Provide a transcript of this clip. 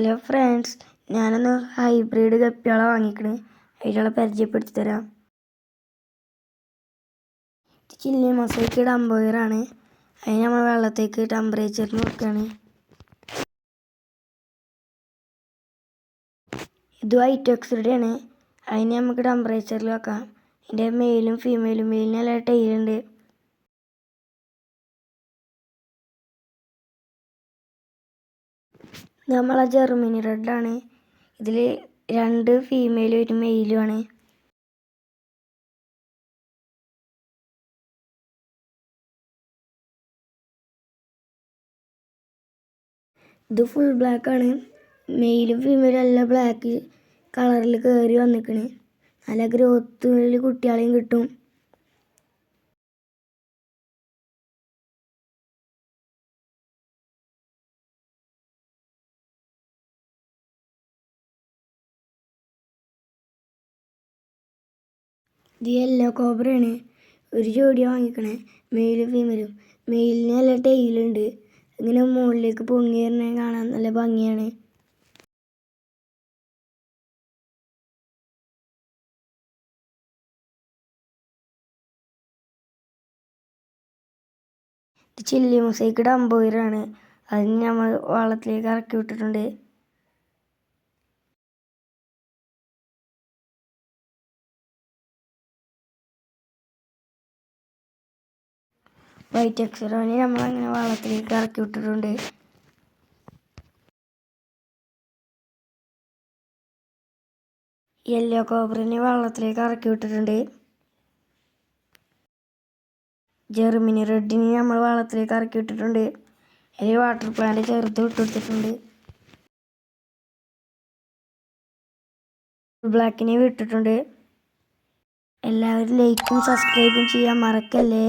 Hello friends, ഞാനൊന്ന് hybrid ഗപ്പികളെ വാങ്ങിക്കണ്. അതിലുള്ള പരിചയപ്പെടുത്തി തരാം. ചില്ലി മൊസൈക്ക് ഡംബോയറാണ്. അതിന് നമ്മൾ വെള്ളത്തേക്ക് ടെമ്പറേച്ചറിന് വെക്കുകയാണ്. ഇത് വൈറ്റ് ഓക്സിഡയുടെ ആണ്. അതിന് നമുക്ക് ടെമ്പറേച്ചറിൽ വെക്കാം. ഇതിൻ്റെ മെയിലും ഫീമെയിലും. മെയിലിന് നല്ല ടൈലുണ്ട്. ഇത് നമ്മളെ ജർമ്മനി റെഡാണ്. ഇതിൽ 2 ഫീമെയിലും 1 മെയിലുമാണ്. ഇത് ഫുൾ ബ്ലാക്ക് ആണ്. മെയിലും ഫീമെയിലും എല്ലാം ബ്ലാക്ക് കളറിൽ കയറി വന്നിക്കണ്. നല്ല ഗ്രോത്തിൽ കുട്ടികളെയും കിട്ടും. ഇത് യെല്ലോ കോബ്രയാണ്. ഒരു ജോഡിയാണ് വാങ്ങിക്കണേ, മെയിലും ഫീമെയിലും. മെയിലിന് നല്ല ടൈലുണ്ട്. ഇങ്ങനെ മുകളിലേക്ക് പൊങ്ങി വരുന്ന കാണാൻ നല്ല ഭംഗിയാണ്. ഇത് ചില്ലി മൊസൈക്ക് ഡംബോയറാണ്. അതിന് നമ്മൾ വള്ളത്തിലേക്ക് ഇറക്കി വിട്ടിട്ടുണ്ട്. വൈറ്റ് എക്സറോനെ നമ്മളങ്ങനെ വള്ളത്തിലേക്ക് ഇറക്കി വിട്ടിട്ടുണ്ട്. യെല്ലോ കോബ്രനെ വെള്ളത്തിലേക്ക് ഇറക്കി വിട്ടിട്ടുണ്ട്. ജർമ്മനി റെഡിനെ നമ്മൾ വെള്ളത്തിലേക്ക് ഇറക്കി വിട്ടിട്ടുണ്ട്. അതിൽ വാട്ടർ പ്ലാന്റ് ചേർത്ത് വിട്ടുകൊടുത്തിട്ടുണ്ട്. ബ്ലാക്കിനെ വിട്ടിട്ടുണ്ട്. എല്ലാവരും ലൈക്കും സബ്സ്ക്രൈബും ചെയ്യാൻ മറക്കല്ലേ.